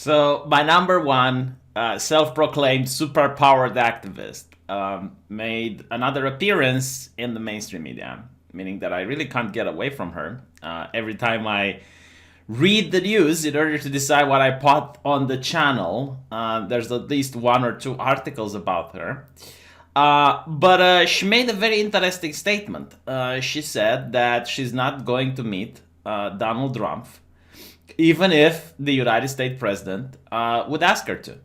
So my number one self-proclaimed super-powered activist made another appearance in the mainstream media, meaning that I really can't get away from her. Every time I read the news in order to decide what I put on the channel, there's at least one or two articles about her. But she made a very interesting statement. She said that she's not going to meet Donald Trump even if the United States president would ask her to.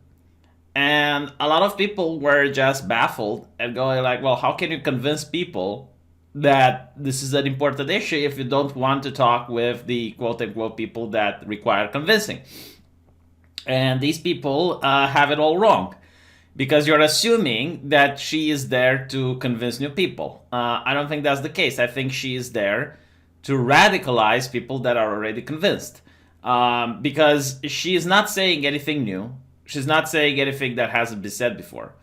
And a lot of people were just baffled and going like, well, how can you convince people that this is an important issue if you don't want to talk with the quote unquote people that require convincing? And these people have it all wrong because you're assuming that she is there to convince new people. I don't think that's the case. I think she is there to radicalize people that are already convinced. Because she is not saying anything new. She's not saying anything that hasn't been said before.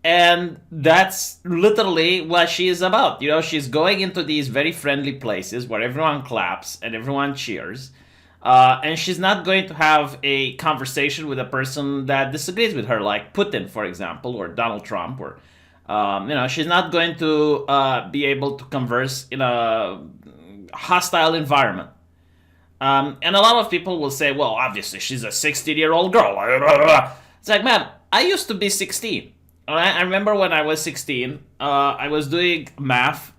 And that's literally what she is about. You know, she's going into these very friendly places where everyone claps and everyone cheers. And she's not going to have a conversation with a person that disagrees with her, like Putin, for example, or Donald Trump, or she's not going to be able to converse in a hostile environment. And a lot of people will say, well, obviously, she's a 16-year-old girl. It's like, man, I used to be 16. I remember when I was 16, I was doing math,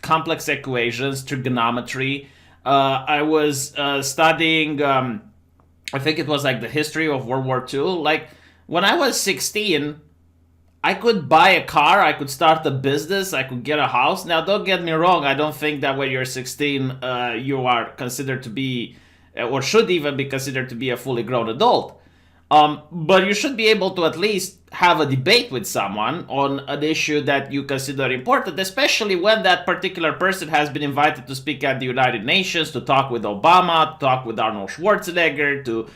complex equations, trigonometry. I was studying, I think it was like the history of World War II. Like, when I was 16, I could buy a car, I could start a business, I could get a house. Now, don't get me wrong, I don't think that when you're 16, you are considered to be, or should even be considered to be a fully grown adult. But you should be able to at least have a debate with someone on an issue that you consider important, especially when that particular person has been invited to speak at the United Nations, to talk with Obama, to talk with Arnold Schwarzenegger, to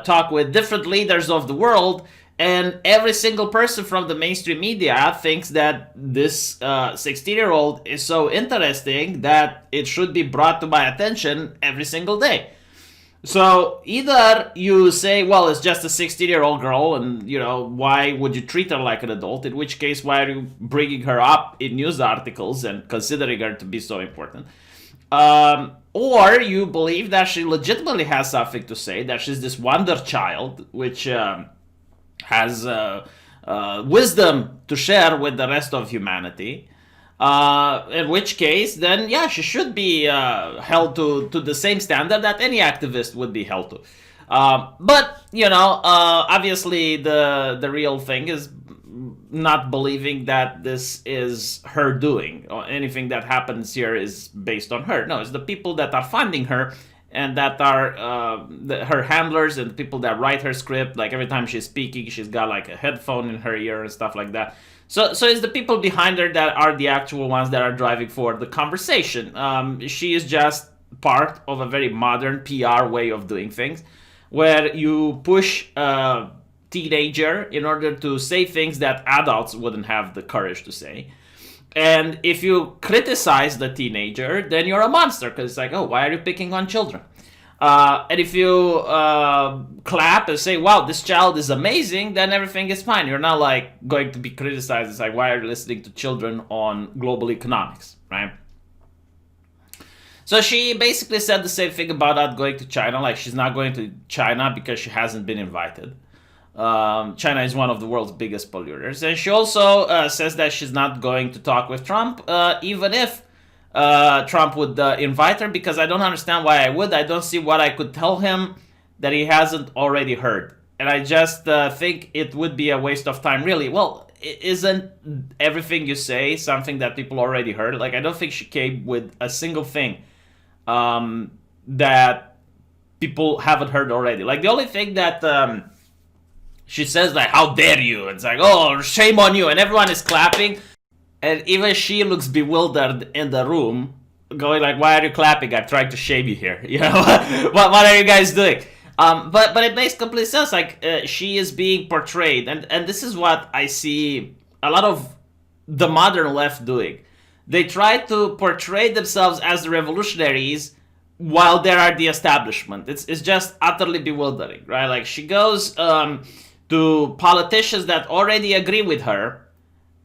talk with different leaders of the world. And every single person from the mainstream media thinks that this 16-year-old is so interesting that it should be brought to my attention every single day. So either you say, well, it's just a 16-year-old girl, and why would you treat her like an adult? In which case, why are you bringing her up in news articles and considering her to be so important? Or you believe that she legitimately has something to say, that she's this wonder child, which has wisdom to share with the rest of humanity. In which case, then yeah, she should be held to the same standard that any activist would be held to. But obviously the real thing is not believing that this is her doing, or anything that happens here is based on her. No, it's the people that are funding her and that are her handlers and the people that write her script. Like every time she's speaking, she's got like a headphone in her ear and stuff like that. So it's the people behind her that are the actual ones that are driving forward the conversation. She is just part of a very modern PR way of doing things, where you push a teenager in order to say things that adults wouldn't have the courage to say. And if you criticize the teenager, then you're a monster, because it's like, oh, why are you picking on children? And if you clap and say, wow, this child is amazing, then everything is fine. You're not like going to be criticized. It's like, why are you listening to children on global economics, right? So she basically said the same thing about not going to China. Like, she's not going to China because she hasn't been invited. China is one of the world's biggest polluters. And she also says that she's not going to talk with Trump, even if Trump would invite her, because I don't understand why I would. I don't see what I could tell him that he hasn't already heard. And I just think it would be a waste of time, really. Well, isn't everything you say something that people already heard? Like, I don't think she came with a single thing that people haven't heard already. Like, the only thing that she says, like, how dare you? It's like, oh, shame on you. And everyone is clapping. And even she looks bewildered in the room, going like, why are you clapping? I'm trying to shame you here. What are you guys doing? But it makes complete sense. Like, she is being portrayed. And this is what I see a lot of the modern left doing. They try to portray themselves as the revolutionaries while there are the establishment. It's just utterly bewildering, right? Like she goes to politicians that already agree with her,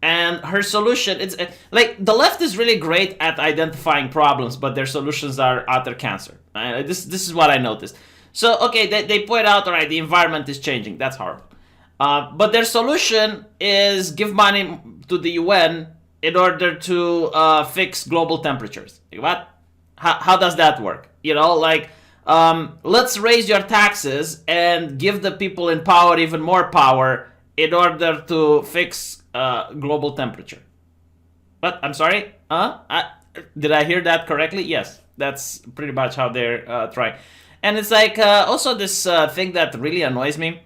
and her solution, it's like the left is really great at identifying problems, but their solutions are utter cancer. This is what I noticed. So okay, they point out, all right, the environment is changing. That's horrible. But their solution is give money to the UN in order to fix global temperatures. What? How does that work? Like, let's raise your taxes and give the people in power even more power in order to fix global temperature. But I'm sorry? Did I hear that correctly? Yes, that's pretty much how they're trying. And it's like also this thing that really annoys me,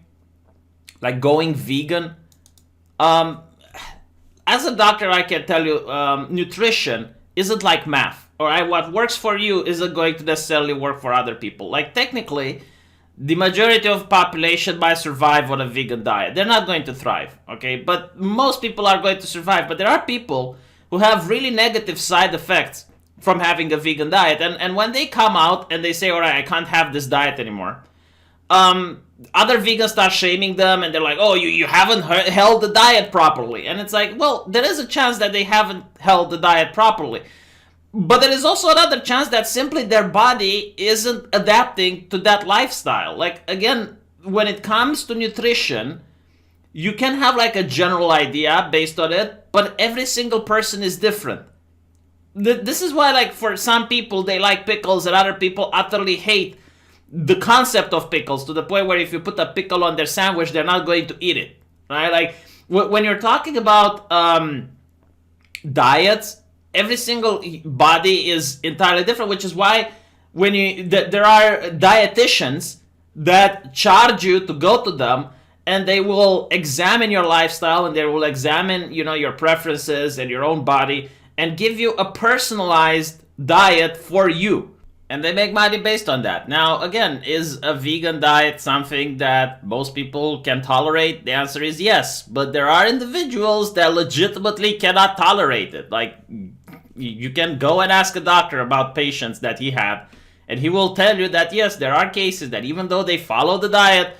like going vegan. As a doctor, I can tell you, nutrition isn't like math. All right, what works for you isn't going to necessarily work for other people. Like technically, the majority of population might survive on a vegan diet. They're not going to thrive, okay? But most people are going to survive. But there are people who have really negative side effects from having a vegan diet. And when they come out and they say, all right, I can't have this diet anymore, other vegans start shaming them, and they're like, oh, you haven't held the diet properly. And it's like, well, there is a chance that they haven't held the diet properly. But there is also another chance that simply their body isn't adapting to that lifestyle. Like, again, when it comes to nutrition, you can have like a general idea based on it, but every single person is different. This is why, like, for some people, they like pickles and other people utterly hate the concept of pickles, to the point where if you put a pickle on their sandwich, they're not going to eat it, right? Like, when you're talking about diets, every single body is entirely different, which is why when there are dietitians that charge you to go to them, and they will examine your lifestyle, and they will examine, your preferences and your own body, and give you a personalized diet for you. And they make money based on that. Now, again, is a vegan diet something that most people can tolerate? The answer is yes. But there are individuals that legitimately cannot tolerate it. Like, you can go and ask a doctor about patients that he had, and he will tell you that, yes, there are cases that even though they follow the diet,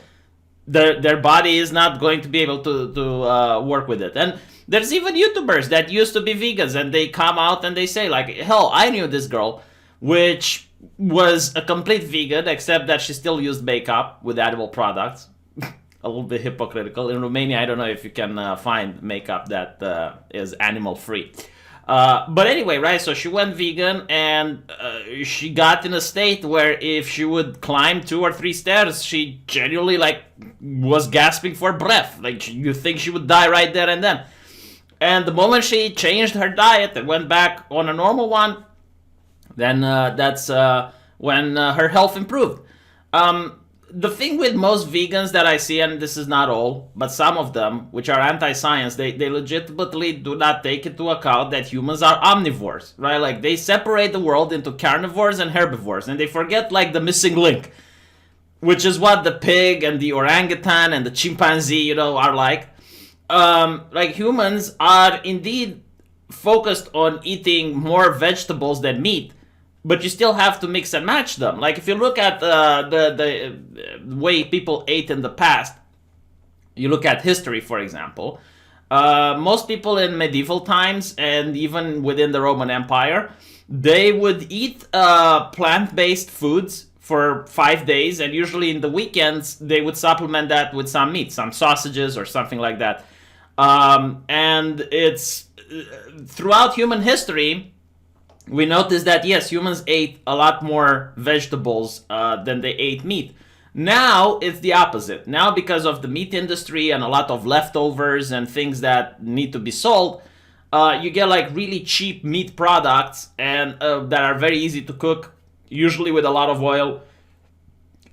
their body is not going to be able to work with it. And there's even YouTubers that used to be vegans, and they come out and they say, like, hell, I knew this girl, which was a complete vegan, except that she still used makeup with animal products. A little bit hypocritical. In Romania, I don't know if you can find makeup that is animal free. But anyway, right, so she went vegan, and she got in a state where if she would climb 2 or 3 stairs, she genuinely, like, was gasping for breath. Like, you think she would die right there and then. And the moment she changed her diet and went back on a normal one, then that's when her health improved. The thing with most vegans that I see, and this is not all, but some of them, which are anti-science, they legitimately do not take into account that humans are omnivores, right? Like, they separate the world into carnivores and herbivores, and they forget, like, the missing link, which is what the pig and the orangutan and the chimpanzee, are like. Like, humans are indeed focused on eating more vegetables than meat, but you still have to mix and match them. Like, if you look at the way people ate in the past, you look at history, for example, most people in medieval times, and even within the Roman Empire, they would eat plant-based foods for 5 days, and usually in the weekends, they would supplement that with some meat, some sausages or something like that. And it's throughout human history, we noticed that, yes, humans ate a lot more vegetables than they ate meat. Now it's the opposite. Now, because of the meat industry and a lot of leftovers and things that need to be sold, you get like really cheap meat products and that are very easy to cook, usually with a lot of oil,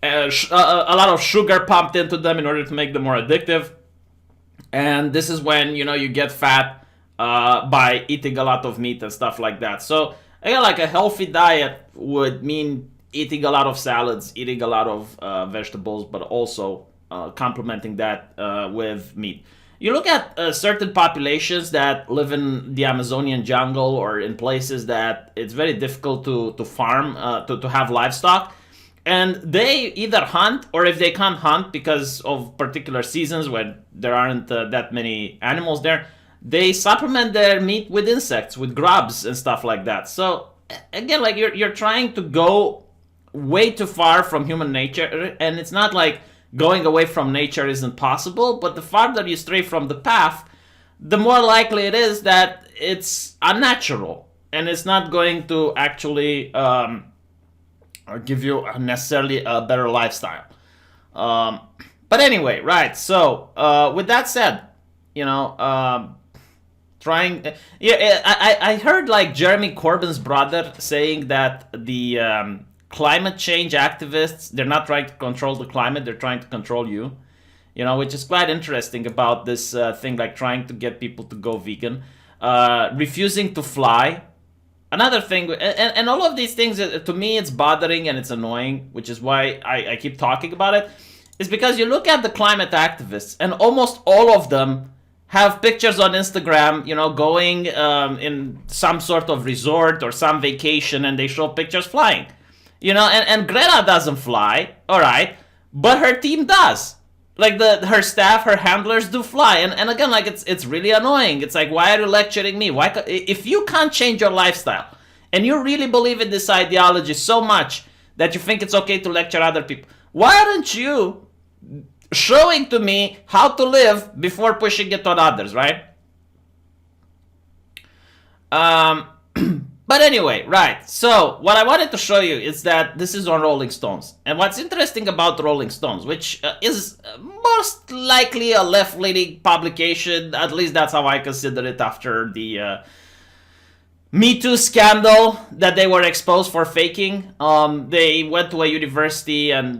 a lot of sugar pumped into them in order to make them more addictive. And this is when, you get fat by eating a lot of meat and stuff like that. So, again, like a healthy diet would mean eating a lot of salads, eating a lot of vegetables, but also complementing that with meat. You look at certain populations that live in the Amazonian jungle or in places that it's very difficult to farm, to have livestock. And they either hunt, or if they can't hunt because of particular seasons when there aren't that many animals there, they supplement their meat with insects, with grubs and stuff like that. So again, like you're trying to go way too far from human nature, and it's not like going away from nature isn't possible, but the farther you stray from the path, the more likely it is that it's unnatural and it's not going to actually give you necessarily a better lifestyle. Um, but anyway, right. So with that said, you know, trying. Yeah, I heard like Jeremy Corbyn's brother saying that the climate change activists, they're not trying to control the climate, they're trying to control you. You know, which is quite interesting about this thing, like trying to get people to go vegan, refusing to fly. Another thing, and all of these things, to me, it's bothering and it's annoying, which is why I keep talking about it, is because you look at the climate activists, and almost all of them have pictures on Instagram, you know, going in some sort of resort or some vacation, and they show pictures flying. You know, and Greta doesn't fly, all right, but her team does. Like her staff, her handlers do fly, and again, like it's really annoying. It's like, why are you lecturing me? Why, if you can't change your lifestyle, and you really believe in this ideology so much that you think it's okay to lecture other people, why aren't you showing to me how to live before pushing it on others, right? Um, but anyway, right. So what I wanted to show you is that this is on Rolling Stones. And what's interesting about Rolling Stones, which is most likely a left-leaning publication, at least that's how I consider it after the Me Too scandal that they were exposed for faking. They went to a university and,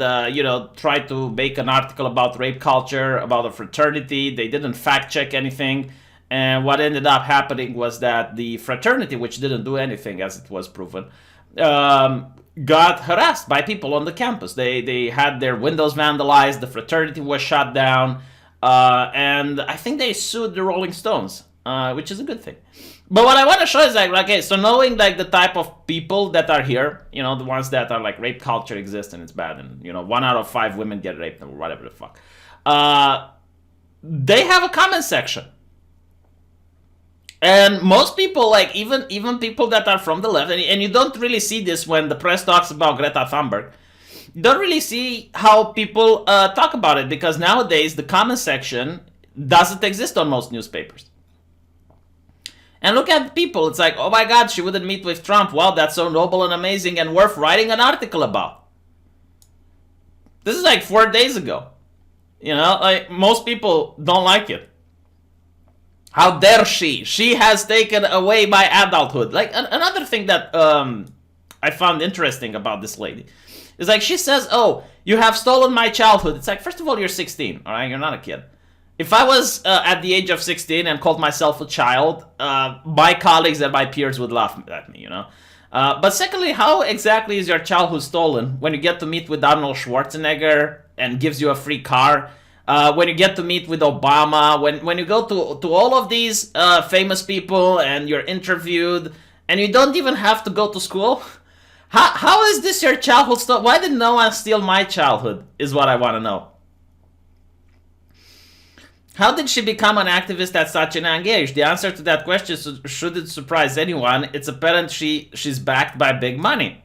tried to make an article about rape culture, about a fraternity. They didn't fact check anything. And what ended up happening was that the fraternity, which didn't do anything, as it was proven, got harassed by people on the campus. They had their windows vandalized, the fraternity was shut down, and I think they sued the Rolling Stones, which is a good thing. But what I want to show is like, okay, so knowing like the type of people that are here, you know, the ones that are like rape culture exists and it's bad, and 1 out of 5 women get raped or whatever the fuck. They have a comment section. And most people, like even people that are from the left, and you don't really see this when the press talks about Greta Thunberg, you don't really see how people talk about it, because nowadays the comment section doesn't exist on most newspapers. And look at people, it's like, oh my god, she wouldn't meet with Trump. Wow, that's so noble and amazing and worth writing an article about. This is like 4 days ago. Like most people don't like it. How dare she? She has taken away my adulthood. Like another thing that I found interesting about this lady is like she says, "Oh, you have stolen my childhood." It's like, first of all, you're 16, all right? You're not a kid. If I was at the age of 16 and called myself a child, my colleagues and my peers would laugh at me, But secondly, how exactly is your childhood stolen when you get to meet with Arnold Schwarzenegger and gives you a free car? When you get to meet with Obama, when you go to all of these famous people and you're interviewed and you don't even have to go to school? How is this your childhood story? Why did no one steal my childhood is what I want to know. How did she become an activist at such an young age? The answer to that question shouldn't surprise anyone. It's apparent she's backed by big money.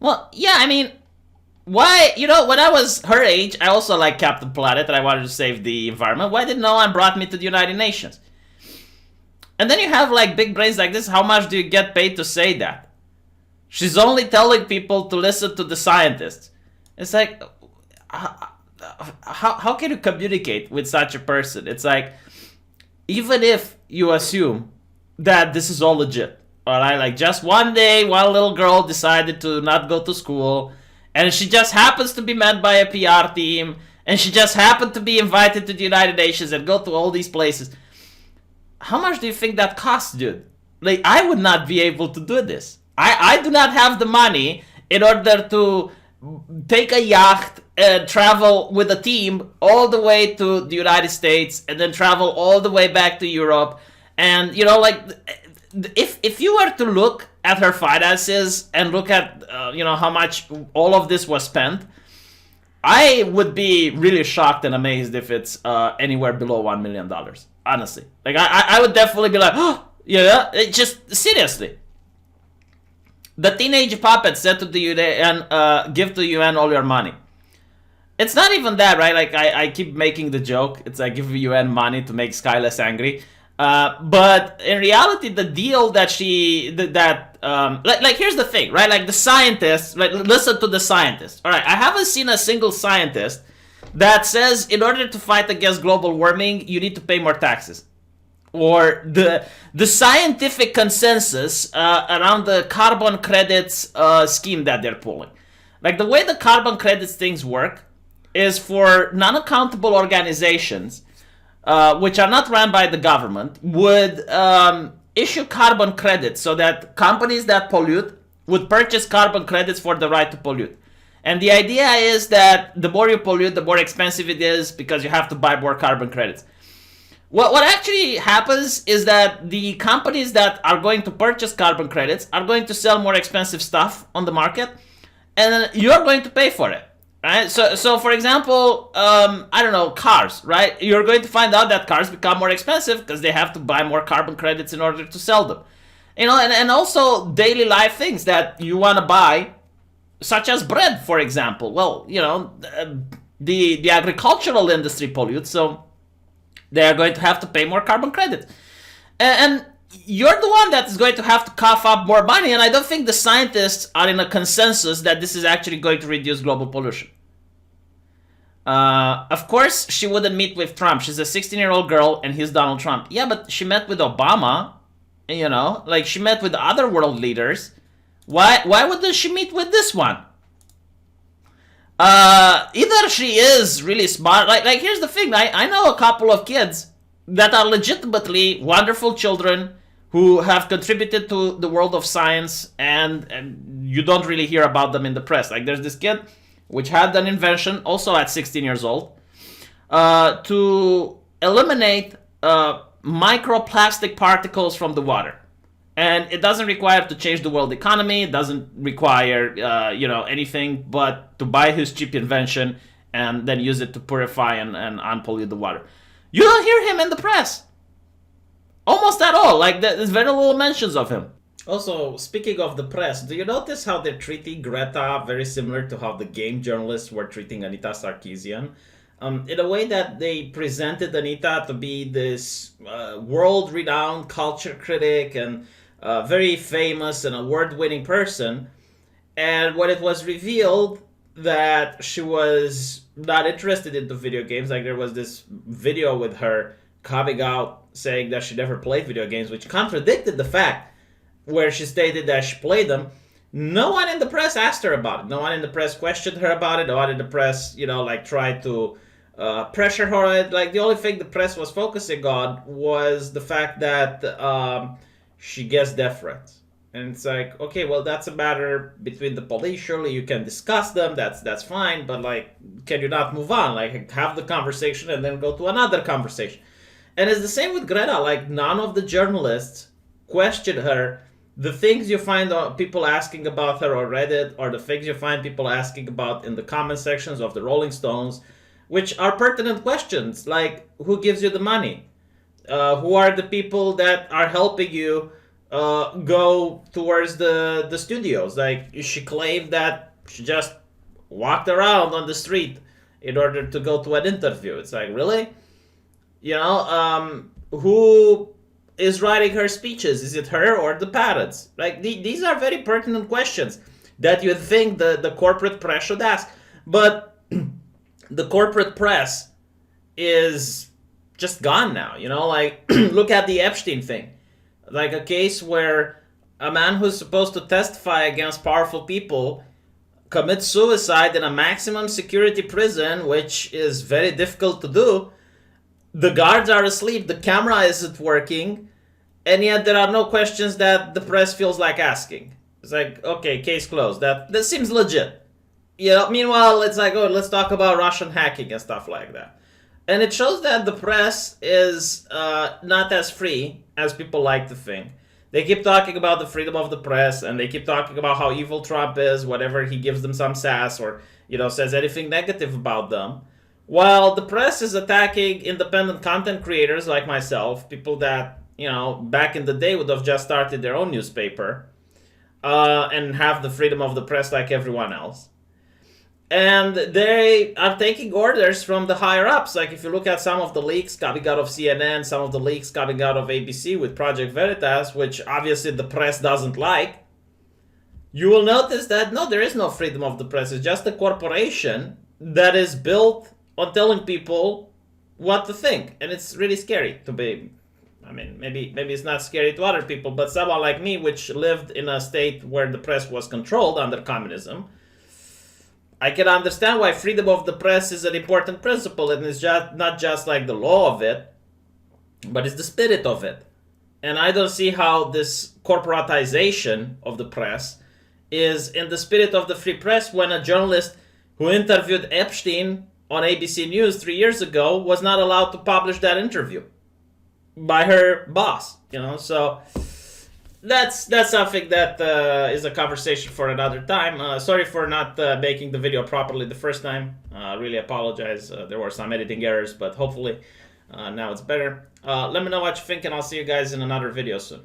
Well, yeah, I mean, why, when I was her age, I also liked Captain Planet and I wanted to save the environment. Why did no one brought me to the United Nations? And then you have like big brains like this. How much do you get paid to say that? She's only telling people to listen to the scientists. It's like, how can you communicate with such a person? It's like, even if you assume that this is all legit, all right, like just one day, one little girl decided to not go to school, and she just happens to be met by a PR team, and she just happened to be invited to the United Nations and go to all these places. How much do you think that costs, dude? Like, I would not be able to do this. I do not have the money in order to take a yacht and travel with a team all the way to the United States and then travel all the way back to Europe. And, like, if you were to look at her finances and look at, how much all of this was spent, I would be really shocked and amazed if it's anywhere below $1 million, honestly. Like, I would definitely be like, oh, just seriously. The teenage puppet said to the UN, give the UN all your money. It's not even that, right? Like, I keep making the joke. It's like, give the UN money to make Sky less angry. But in reality, the deal that here's the thing, right? Like, the scientists, right? Listen to the scientists. All right, I haven't seen a single scientist that says in order to fight against global warming, you need to pay more taxes. Or the scientific consensus around the carbon credits scheme that they're pulling. Like, the way the carbon credits things work is for non-accountable organizations, which are not run by the government, would issue carbon credits so that companies that pollute would purchase carbon credits for the right to pollute. And the idea is that the more you pollute, the more expensive it is because you have to buy more carbon credits. What actually happens is that the companies that are going to purchase carbon credits are going to sell more expensive stuff on the market, and you're going to pay for it, right? So for example, I don't know, cars, right? You're going to find out that cars become more expensive because they have to buy more carbon credits in order to sell them. And also daily life things that you want to buy, such as bread, for example. Well, the agricultural industry pollutes, so they're going to have to pay more carbon credits. And you're the one that is going to have to cough up more money, and I don't think the scientists are in a consensus that this is actually going to reduce global pollution. Of course, she wouldn't meet with Trump. She's a 16-year-old girl, and he's Donald Trump. Yeah, but she met with Obama, like she met with other world leaders. Why wouldn't she meet with this one? Either she is really smart. Like here's the thing. I know a couple of kids that are legitimately wonderful children who have contributed to the world of science, and you don't really hear about them in the press. Like, there's this kid which had an invention, also at 16 years old, to eliminate microplastic particles from the water. And it doesn't require to change the world economy. It doesn't require, anything but to buy his cheap invention and then use it to purify and unpollute the water. You don't hear him in the press. Almost at all. Like, there's very little mentions of him. Also, speaking of the press, do you notice how they're treating Greta very similar to how the game journalists were treating Anita Sarkeesian? In a way that they presented Anita to be this world-renowned culture critic and very famous and award-winning person. And when it was revealed that she was not interested in the video games, like there was this video with her coming out saying that she never played video games, which contradicted the fact where she stated that she played them. No one in the press asked her about it. No one in the press questioned her about it. No one in the press, tried to pressure her on it. Like, the only thing the press was focusing on was the fact that she gets death threats. And it's like, okay, well, that's a matter between the police. Surely you can discuss them. That's fine. But, like, can you not move on? Like, have the conversation and then go to another conversation. And it's the same with Greta. Like, none of the journalists questioned her. The things you find people asking about her on Reddit, or the things you find people asking about in the comment sections of the Rolling Stones, which are pertinent questions, like, who gives you the money? Who are the people that are helping you go towards the studios? Like, she claimed that she just walked around on the street in order to go to an interview. It's like, really? Who is writing her speeches? Is it her or the parents? Like, these are very pertinent questions that you'd think the corporate press should ask. But the corporate press is just gone now, like, look at the Epstein thing. Like, a case where a man who's supposed to testify against powerful people commits suicide in a maximum security prison, which is very difficult to do. The guards are asleep, the camera isn't working, and yet there are no questions that the press feels like asking. It's like, okay, case closed. That seems legit. Meanwhile, it's like, oh, let's talk about Russian hacking and stuff like that. And it shows that the press is not as free as people like to think. They keep talking about the freedom of the press, and they keep talking about how evil Trump is, whatever he gives them some sass or says anything negative about them. While the press is attacking independent content creators like myself, people that back in the day would have just started their own newspaper and have the freedom of the press like everyone else. And they are taking orders from the higher ups. Like if you look at some of the leaks coming out of CNN, some of the leaks coming out of ABC with Project Veritas, which obviously the press doesn't like, you will notice that no, there is no freedom of the press. It's just a corporation that is built on telling people what to think, and it's really scary to be. I mean, maybe it's not scary to other people, but someone like me, which lived in a state where the press was controlled under communism, I can understand why freedom of the press is an important principle, and it's just not just like the law of it, but it's the spirit of it. And I don't see how this corporatization of the press is in the spirit of the free press when a journalist who interviewed Epstein on ABC News 3 years ago was not allowed to publish that interview by her boss. So that's something that is a conversation for another time. Sorry for not making the video properly the first time. Really apologize. There were some editing errors, but hopefully now it's better. Let me know what you think, and I'll see you guys in another video soon.